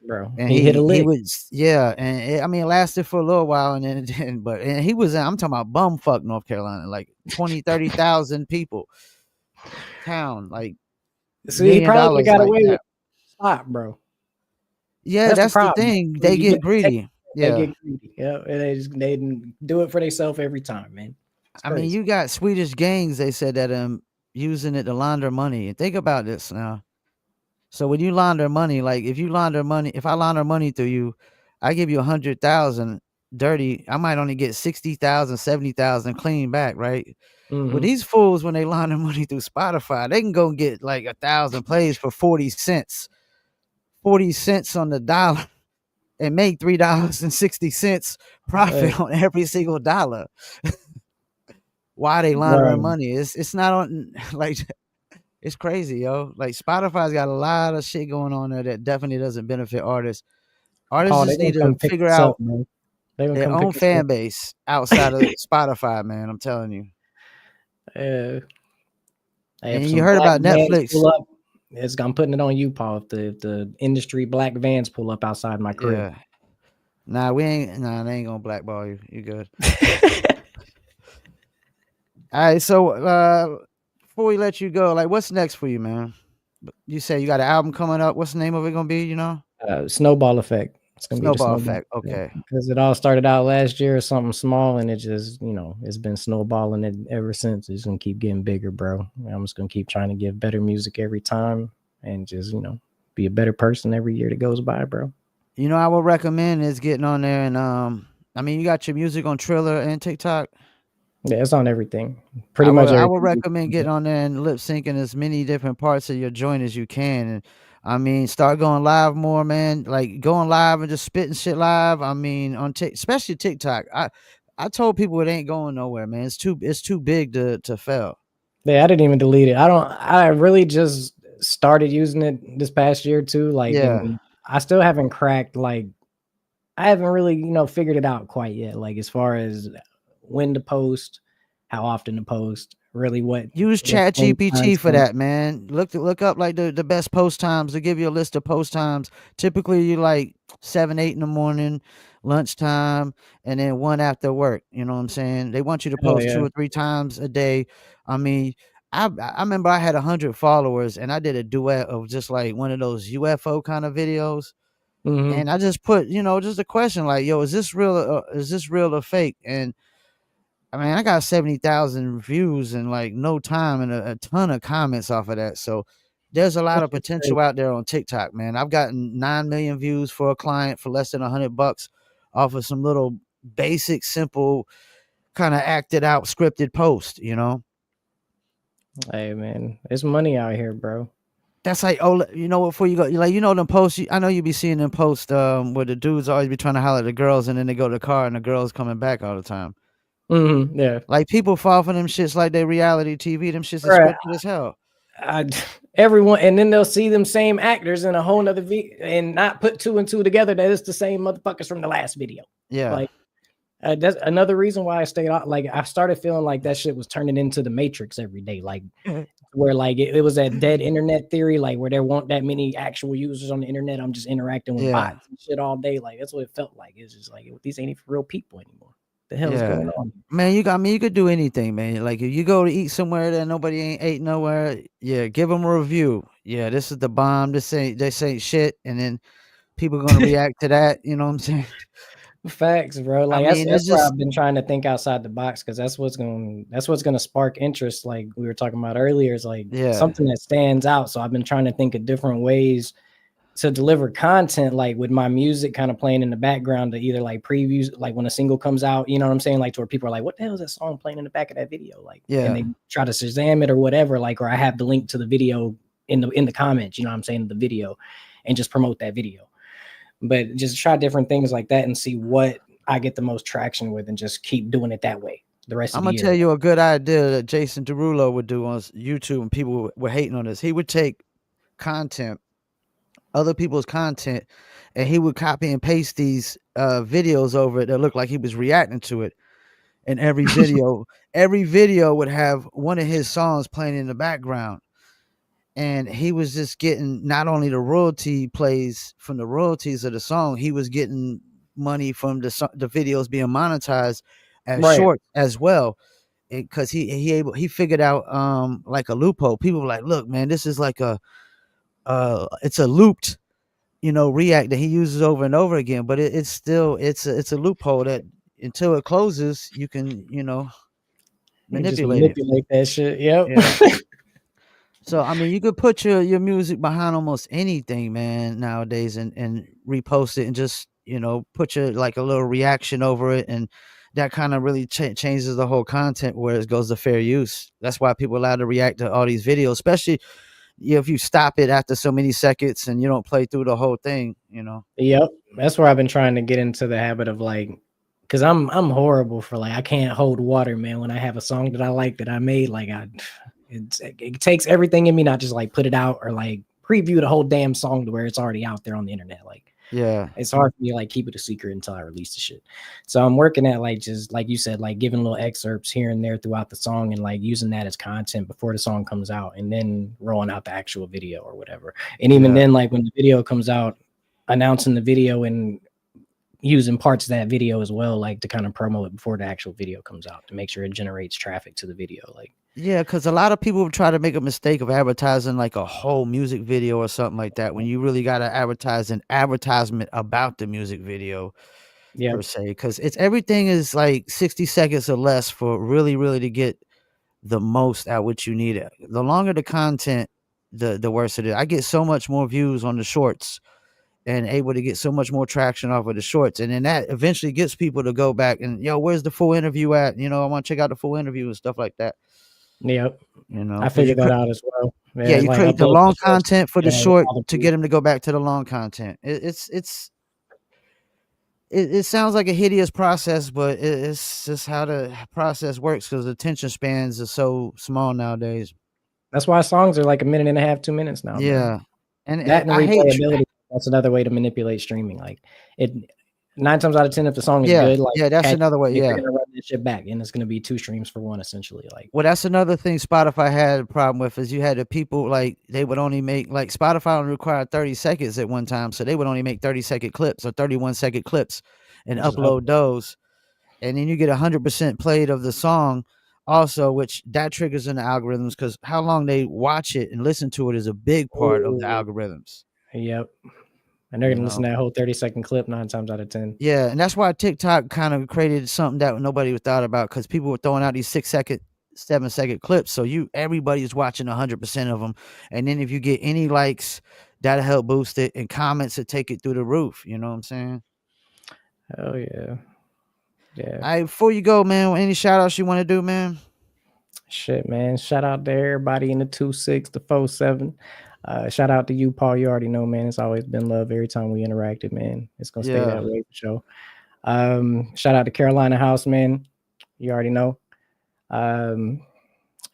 bro. And He hit a he lick. was yeah, and I mean, it lasted for a little while, and then it didn't. But and he was I'm talking about bumfuck North Carolina, like 20, 30,000 people town, like See, he probably would $1 million have got like away with that. stop, bro. Yeah, That's the that's the problem. thing. When They you get get take greedy. they Yeah, get greedy. Yeah, and they do it for themselves every time, man. It's I mean, crazy. you got Swedish gangs. They said that using it to launder money. And think about this now. So when you launder money, like if I launder money through you, I give you 100,000 dirty. I might only get 60,000, 70,000 clean back, right? Well, Mhm. these fools, when they launder money through Spotify, they can go and get like 1,000 plays for 40 cents, 40 cents on the dollar, and make $3.60 Hey, profit on every single dollar. Why they laundering bro. money? It's not on like it's crazy, yo. Like Spotify's got a lot of shit going on there that definitely doesn't benefit artists. Artists Paul, they just gonna need to come pick figure us up, out man. They gonna their come own pick us up. fan base outside of Spotify, man. I'm telling you. Uh, hey, if And you some heard black about vans Netflix. pull up, I'm putting it on you, Paul. If the industry black vans pull up outside my crib. Yeah. Nah, we ain't. Nah, they ain't gonna blackball you. You good? All right. So, before we let you go, like, what's next for you, man? You say you got an album coming up. What's the name of it gonna be? You know, Snowball effect. It's gonna be the Snowball snowball Effect. effect Okay. because it all started out last year as something small, and it just it's been snowballing it ever since. It's gonna keep getting bigger, bro. I'm just gonna keep trying to give better music every time, and just be a better person every year that goes by, bro. You know, I would recommend is getting on there and I mean, you got your music on Triller and TikTok. Yeah, it's on everything, pretty much I would everything. recommend getting on there and lip syncing as many different parts of your joint as you can. And I mean, start going live more, man. Like going live and just spitting shit live. I mean, on especially TikTok. I told people it ain't going nowhere, man. It's too big to fail. Yeah, I didn't even delete it. I really just started using it this past year too. Like, Yeah. and I still haven't cracked. Like, I haven't really, figured it out quite yet. Like, as far as when to post, how often to post, really Use what Chat point GPT times for count. that, man. Look up like the best post times. They give you a list of post times. Typically you like 7, 8 in the morning, lunchtime, and then one after work. You know what I'm saying? They want you to Hell post yeah. 2 or 3 times a day. I mean, I remember I had 100 followers and I did a duet of just like one of those UFO kind of videos. Hmm. And I just put, just a question like, yo, is this real or fake? And I mean, I got 70,000 views in like no time and a ton of comments off of that. So there's a lot That of shit's crazy. potential out there on TikTok, man. I've gotten 9 million views for a client for less than $100 off of some little basic, simple, kind of acted out scripted post. Hey man, it's money out here, bro. That's like, oh, before you go, like, them posts, I know you be seeing them posts where the dudes always be trying to holler at the girls and then they go to the car and the girls coming back all the time. Yeah. Like people fall for them shits like they reality TV. Them shits is Right. scripted as hell. I, everyone, and then they'll see them same actors in a whole nother video and not put two and two together that it's the same motherfuckers from the last video. Yeah. Like, That's another reason why I stayed out. Like I started feeling like that shit was turning into the Matrix every day. Like where like it was that dead internet theory, like where there weren't that many actual users on the internet. I'm just interacting with Yeah, bots and shit all day. Like that's what it felt like. It's just like these ain't even real people anymore. The hell is yeah. going on? Man, you got me. You could do anything, man. Like if you go to eat somewhere that nobody ain't ate nowhere, yeah, give them a review. Yeah, this is the bomb. This ain't shit, and then people gonna react to that. You know what I'm saying? Facts, bro. I Like mean, that's it's where just I've been trying to think outside the box because that's what's gonna spark interest. Like we were talking about earlier, is like yeah, something that stands out. So I've been trying to think of different ways to deliver content, like with my music kind of playing in the background to either like previews, like when a single comes out, you know what I'm saying? Like to where people are like, what the hell is that song playing in the back of that video? Like, and yeah. they try to Shazam it or whatever, like, or I have the link to the video in the comments, you know what I'm saying? The video and just promote that video. But just try different things like that and see what I get the most traction with and just keep doing it that way the rest I'm of the gonna year. tell you a good idea that Jason Derulo would do on YouTube, and people were hating on this. He would take content, other people's content, and he would copy and paste these videos over it that looked like he was reacting to it. And every video would have one of his songs playing in the background. And he was just getting not only the royalty plays from the royalties of the song, he was getting money from the videos being monetized as Right. short as well. Because he figured out like a loophole. People were like, look, man, this is like it's a looped, react that he uses over and over again, but it's still it's a loophole that until it closes, you can, You just manipulate it. manipulate that shit. Yep. Yeah. So I mean, you could put your music behind almost anything, man, nowadays, and repost it, and just put your like a little reaction over it, and that kind of really changes the whole content where it goes to fair use. That's why people are allowed to react to all these videos, especially if you stop it after so many seconds and you don't play through the whole thing. Yep. That's where I've been trying to get into the habit of like, because I'm horrible for like I can't hold water, man. When I have a song that I like that I made, like it takes everything in me not just like put it out or like preview the whole damn song to where it's already out there on the internet. Like Yeah. it's hard for me to like keep it a secret until I release the shit. So I'm working at like just like you said, like giving little excerpts here and there throughout the song and like using that as content before the song comes out and then rolling out the actual video or whatever. And even Yeah. then, like when the video comes out, announcing the video and using parts of that video as well, like to kind of promo it before the actual video comes out to make sure it generates traffic to the video. Like, Yeah, because a lot of people try to make a mistake of advertising like a whole music video or something like that when you really got to advertise an advertisement about the music video yeah, per se. Because it's everything is like 60 seconds or less for really, really to get the most out what you need. The longer the content, the worse it is. I get so much more views on the shorts and able to get so much more traction off of the shorts. And then that eventually gets people to go back and, where's the full interview at? I want to check out the full interview and stuff like that, yep. I because figured that out as well. yeah, Yeah, you like create the upload the long shorts, content for the yeah, short all the to views. get them to go back to the long content. It sounds like a hideous process, but it's just how the process works because attention spans are so small nowadays. That's why songs are like a minute and a half, 2 minutes now, bro. Yeah, and That and I hate. replayability. That's another way to manipulate streaming. Like it, 9 times out of 10, if the song is Yeah, good, like yeah, that's catch, another way. they're Yeah. gonna run this shit back, and it's gonna be 2 streams for one, essentially. Like, Well, that's another thing Spotify had a problem with is you had the people like they would only make like Spotify only required 30 seconds at one time, so they would only make 30-second clips or 31-second clips and just up. upload those. And then you get 100% played of the song also, which that triggers in the algorithms because how long they watch it and listen to it is a big part of the Oh, algorithms. yep. And they're You gonna listen know, to that whole 30-second clip 9 times out of 10. yeah, and that's why TikTok kind of created something that nobody thought about because people were throwing out these 6-second, 7-second clips. So everybody's watching 100% of them, and then if you get any likes, that'll help boost it, and comments that take it through the roof. You know what I'm saying? Oh yeah, yeah. All right, before you go, man, any shout outs you want to do, man? Shit, man. Shout out to everybody in the 2-6, the 4-7. Shout out to you, Paul. You already know, man. It's always been love every time we interacted, man. It's gonna stay Yeah, that way for sure. Shout out to Carolina House, man. You already know. Um,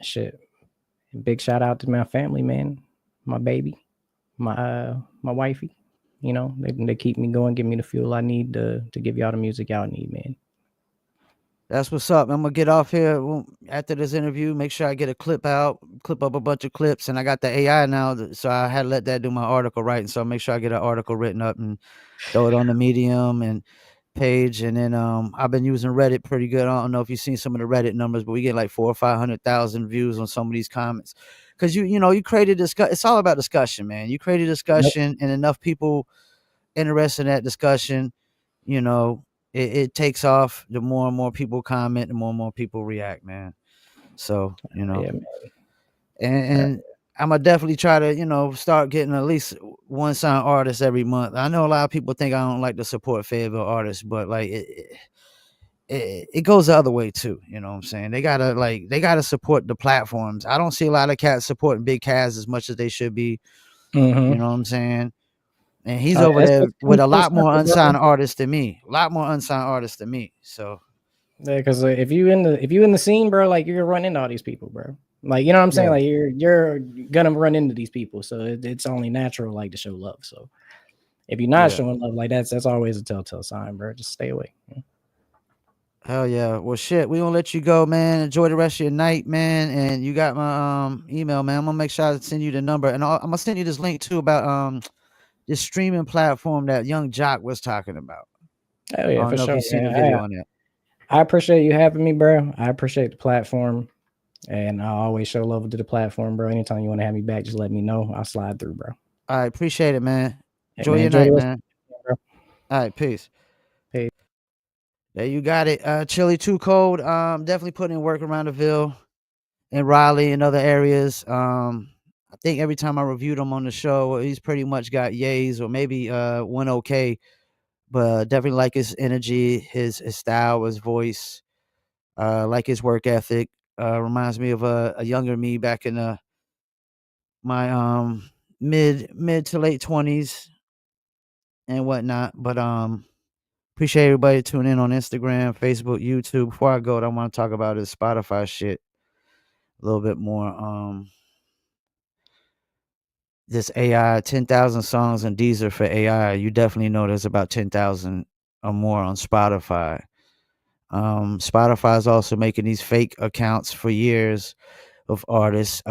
shit. Big shout out to my family, man. My baby, my wifey. You know, they keep me going, give me the fuel I need to give y'all the music y'all need, man. That's what's up. I'm gonna get off here after this interview. Make sure I get a clip up a bunch of clips, and I got the AI now, so I had to let that do my article writing. So make sure I get an article written up and throw it on the Medium and page. And then I've been using Reddit pretty good. I don't know if you've seen some of the Reddit numbers, but we get like 400,000 or 500,000 views on some of these comments because you create a discuss. It's all about discussion, man. You create a Yep. discussion, and enough people interested in that discussion, you know, it takes off. The more and more people comment, the more and more people react, man. So, Yeah, man. and I'm gonna definitely try to, start getting at least one signed artist every month. I know a lot of people think I don't like to support Fayetteville artists, but like it goes the other way too. You know what I'm saying? They gotta support the platforms. I don't see a lot of cats supporting Big Caz as much as they should be. You Mm-hmm. know what I'm saying? And he's Oh, yeah, over that's there a with a full lot more circle, bro. unsigned artists than me. A lot more unsigned artists than me. So Yeah, because if you in the scene, bro, like you're gonna run into all these people, bro. Like you know what I'm saying? yeah, Like you're gonna run into these people, so it's only natural like to show love. So if you're not yeah. showing love, like that's always a telltale sign, bro. Just stay away. Hell yeah. Well shit, we gonna let you go, man. Enjoy the rest of your night, man. And you got my email, man. I'm gonna make sure I send you the number. And I'm gonna send you this link too about this streaming platform that Young Jock was talking about. Oh I yeah, don't for know if sure, you've seen a man. video on that. I appreciate you having me, bro. I appreciate the platform, and I always show love to the platform, bro. Anytime you want to have me back, just let me know. I'll slide through, bro. I appreciate it, man. Hey Enjoy man, your enjoy the night, rest of man. the day, bro. All right, peace. Peace. There you got it. Chili Too Cold. Definitely putting in work around the Ville in Raleigh and other areas. I think every time I reviewed him on the show, he's pretty much got yays or maybe one okay, but definitely like his energy, his style, his voice, like his work ethic. Reminds me of a younger me back in my mid to late 20s and whatnot. But appreciate everybody tuning in on Instagram, Facebook, YouTube. Before I go, I want to talk about his Spotify shit a little bit more. This AI 10,000 songs on Deezer for AI. You definitely know there's about 10,000 or more on Spotify. Spotify is also making these fake accounts for years of artists,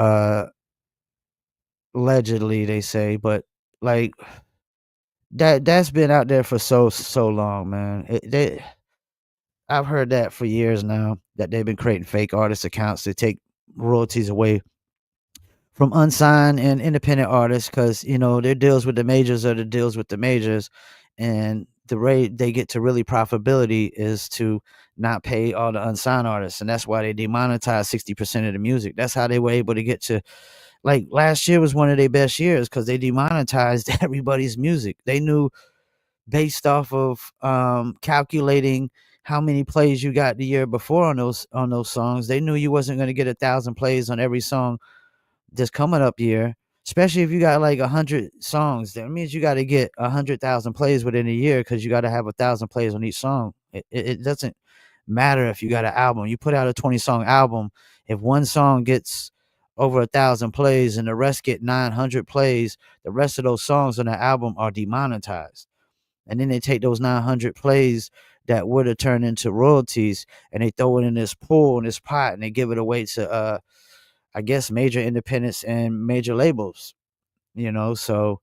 allegedly they say, but like that's been out there for so long, man. I've heard that for years now that they've been creating fake artist accounts to take royalties away from unsigned and independent artists because their deals with the majors are the deals with the majors, and the rate they get to really profitability is to not pay all the unsigned artists, and that's why they demonetize 60% of the music. That's how they were able to get to, like, last year was one of their best years because they demonetized everybody's music. They knew based off of calculating how many plays you got the year before on those songs. They knew you wasn't going to get 1,000 plays on every song this coming up year, especially if you got like 100 songs. That means you got to get 100,000 plays within a year because you got to have 1,000 plays on each song. It doesn't matter if you got an album. You put out a 20-song album. If one song gets over 1,000 plays and the rest get 900 plays, the rest of those songs on the album are demonetized. And then they take those 900 plays that would have turned into royalties and they throw it in this pool, in this pot, and they give it away to I guess major independents and major labels. So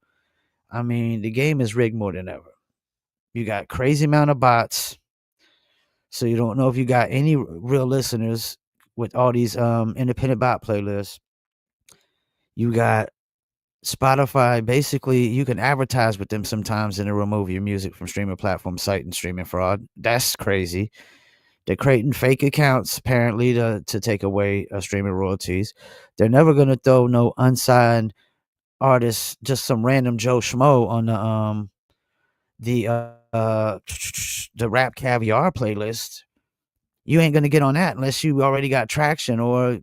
I mean, the game is rigged more than ever. You got crazy amount of bots, so you don't know if you got any real listeners with all these independent bot playlists. You got Spotify. Basically, you can advertise with them sometimes and they remove your music from streaming platform site and streaming fraud. That's crazy. They're creating fake accounts apparently to take away streaming royalties. They're never gonna throw no unsigned artists, just some random Joe Schmo on the the Rap Caviar playlist. You ain't gonna get on that unless you already got traction, or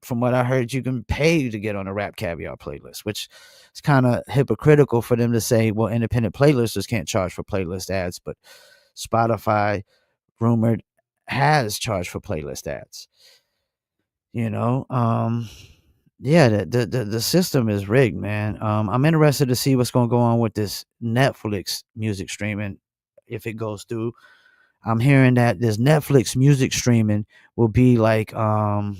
from what I heard, you can pay to get on a Rap Caviar playlist, which is kind of hypocritical for them to say, well, independent playlisters can't charge for playlist ads, but Spotify rumored has charged for playlist ads. You know, yeah, the system is rigged, man. I'm interested to see what's going to go on with this Netflix music streaming if it goes through. I'm hearing that this Netflix music streaming will be like kind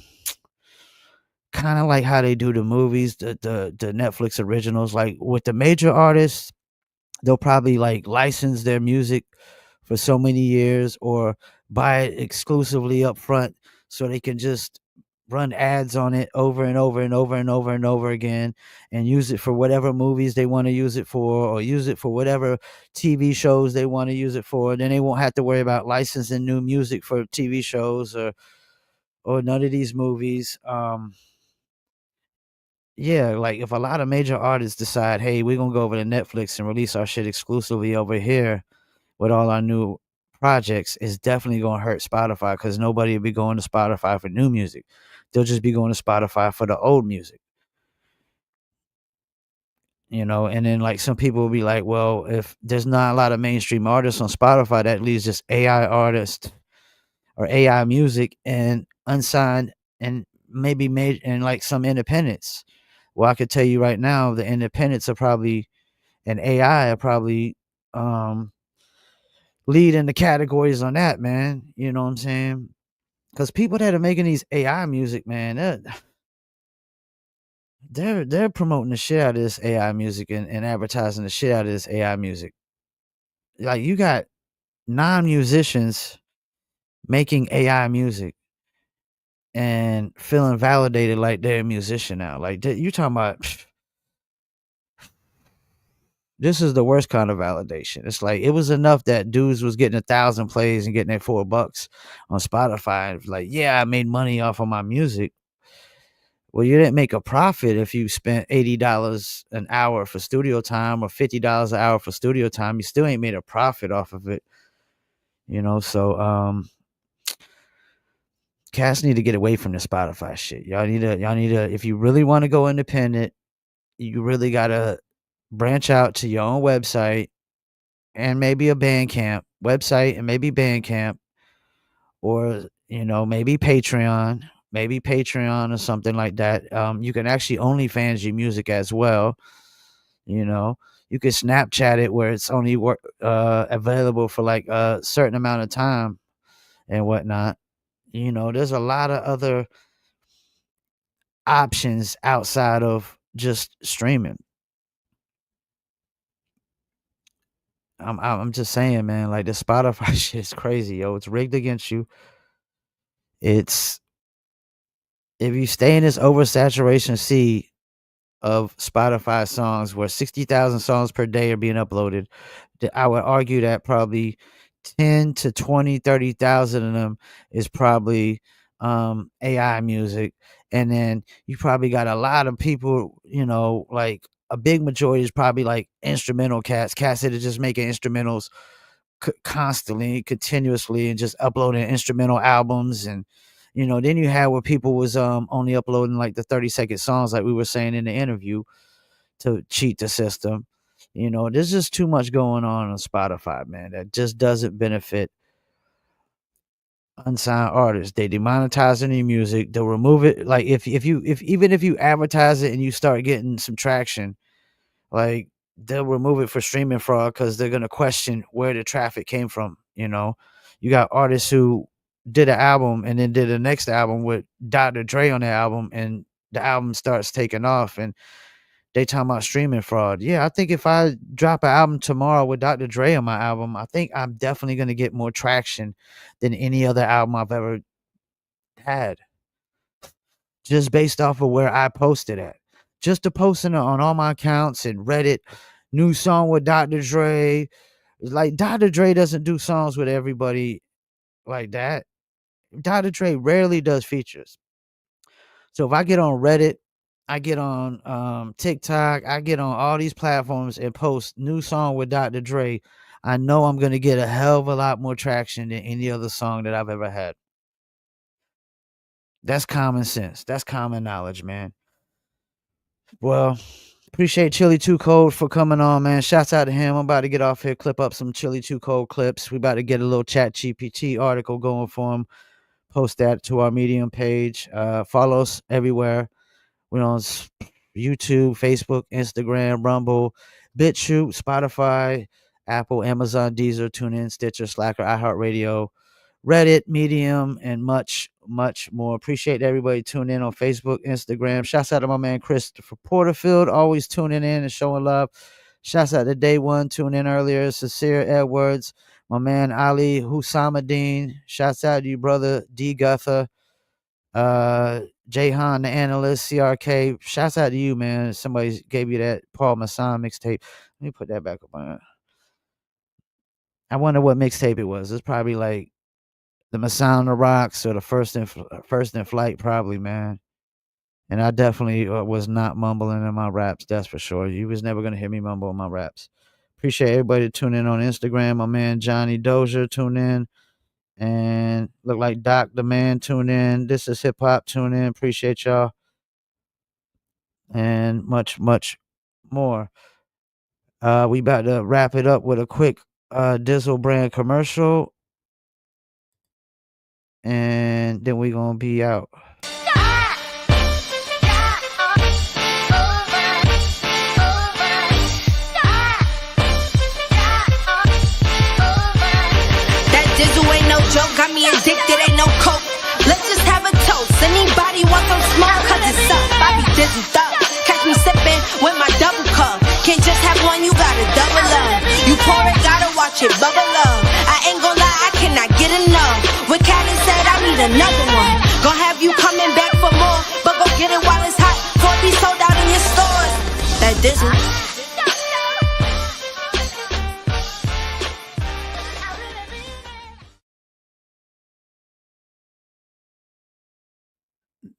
of like how they do the movies, the Netflix originals. Like with the major artists, they'll probably like license their music for so many years or buy it exclusively up front so they can just run ads on it over and over and over and over and over again and use it for whatever movies they want to use it for or use it for whatever TV shows they want to use it for. Then they won't have to worry about licensing new music for TV shows or none of these movies. Yeah, like if a lot of major artists decide, hey, we're gonna go over to Netflix and release our shit exclusively over here with all our new projects, it's definitely gonna hurt Spotify because nobody will be going to Spotify for new music. They'll just be going to Spotify for the old music, you know. And then like some people will be like, well, if there's not a lot of mainstream artists on Spotify, that leaves just AI artists or AI music and unsigned and maybe made and like some independents. Well, I could tell you right now, the independents are probably and AI are probably um lead in the categories on that, man. You know what I'm saying? Because people that are making these AI music, man, they're promoting the shit out of this AI music and advertising the shit out of this AI music. Like you got non-musicians making AI music and feeling validated like they're a musician now. Like you talking about this is the worst kind of validation. It's like it was enough that dudes was getting 1,000 plays and getting their $4 on Spotify. And like, yeah, I made money off of my music. Well, you didn't make a profit if you spent $80 an hour for studio time or $50 an hour for studio time. You still ain't made a profit off of it, you know. So cats need to get away from the Spotify shit. Y'all need to if you really want to go independent, you really gotta branch out to your own website and maybe a Bandcamp website and maybe Bandcamp or maybe Patreon or something like that. You can actually OnlyFans your music as well. You know, you can Snapchat it where it's only available for like a certain amount of time and whatnot. You know, there's a lot of other options outside of just streaming. I'm just saying, man. Like the Spotify shit is crazy, yo. It's rigged against you. It's if you stay in this oversaturation sea of Spotify songs where 60,000 songs per day are being uploaded, I would argue that probably 10 to 20, 30,000 of them is probably AI music. And then you probably got a lot of people, like a big majority is probably like instrumental cats that are just making instrumentals constantly, continuously, and just uploading instrumental albums. And then you had where people was only uploading like the 30-second songs, like we were saying in the interview, to cheat the system. There's just too much going on Spotify, man, that just doesn't benefit unsigned artists. They demonetize any music, they'll remove it. Like if even if you advertise it and you start getting some traction, like they'll remove it for streaming fraud because they're gonna question where the traffic came from. You got artists who did an album and then did the next album with Dr. Dre on the album, and the album starts taking off, and they talking about streaming fraud. Yeah, I think if I drop an album tomorrow with Dr. Dre on my album, I think I'm definitely gonna get more traction than any other album I've ever had, just based off of where I posted at. Just to posting it on all my accounts and Reddit, new song with Dr. Dre. Like Dr. Dre doesn't do songs with everybody like that. Dr. Dre rarely does features. So if I get on Reddit, I get on TikTok, I get on all these platforms and post new song with Dr. Dre, I know I'm gonna get a hell of a lot more traction than any other song that I've ever had. That's common sense. That's common knowledge, man. Well, appreciate Chili Too Cold for coming on, man. Shouts out to him. I'm about to get off here, clip up some Chili Too Cold clips. We about to get a little Chat GPT article going for him. Post that to our Medium page. Follow us everywhere. We're on YouTube, Facebook, Instagram, Rumble, BitChute, Spotify, Apple, Amazon, Deezer, TuneIn, Stitcher, Slacker, iHeartRadio, Reddit, Medium, and much, much more. Appreciate everybody tuning in on Facebook, Instagram. Shouts out to my man Christopher Porterfield, always tuning in and showing love. Shouts out to Day One, tuning in earlier. Sincere Edwards, my man Ali Husamaddin. Shouts out to you, brother D. Guther. Jahan, the analyst, CRK. Shouts out to you, man. Somebody gave you that Paul Masson mixtape. Let me put that back up on it. I wonder what mixtape it was. It's probably like the Masson the Rocks or the First in Flight, probably, man. And I definitely was not mumbling in my raps, that's for sure. You was never gonna hear me mumble in my raps. Appreciate everybody tuning in on Instagram. My man Johnny Dozier tune in, and look like Doc the Man tune in. This is hip hop tune in. Appreciate y'all, and much, much more. We about to wrap it up with a quick Dizzle brand commercial, and then we gonna be out. That Dizzle ain't no joke, got me addicted, ain't no coke. Let's just have a toast. Anybody want some smoke? Cause it's up, I be Dizzled up. Catch me sipping with my double cup. Can't just have one, you gotta double up. You pour it, gotta watch it bubble up. I ain't gon' lie, I cannot get enough. What Callie said, I need another one. Gon' have you coming back for more, but go get it while it's hot. Before it be sold out in your stores. That Dizzle.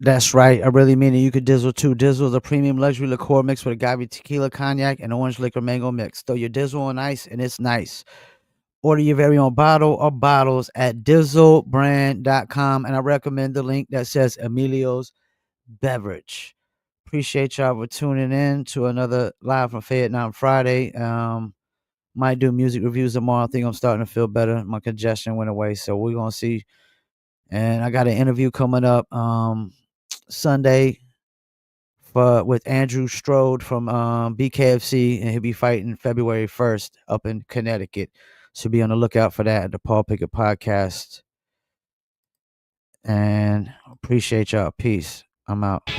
That's right. I really mean it. You could Dizzle too. Dizzle is a premium luxury liqueur mixed with agave tequila, cognac, and orange liquor mango mix. Throw your Dizzle on ice, and it's nice. Order your very own bottle or bottles at dizzlebrand.com, and I recommend the link that says Emilio's Beverage. Appreciate y'all for tuning in to another Live from Fayettenam Friday. Might do music reviews tomorrow. I think I'm starting to feel better. My congestion went away, so we're gonna see. And I got an interview coming up Sunday with Andrew Strode from BKFC, and he'll be fighting February 1st up in Connecticut. So be on the lookout for that at the Paul Pickett Podcast. And appreciate y'all. Peace. I'm out.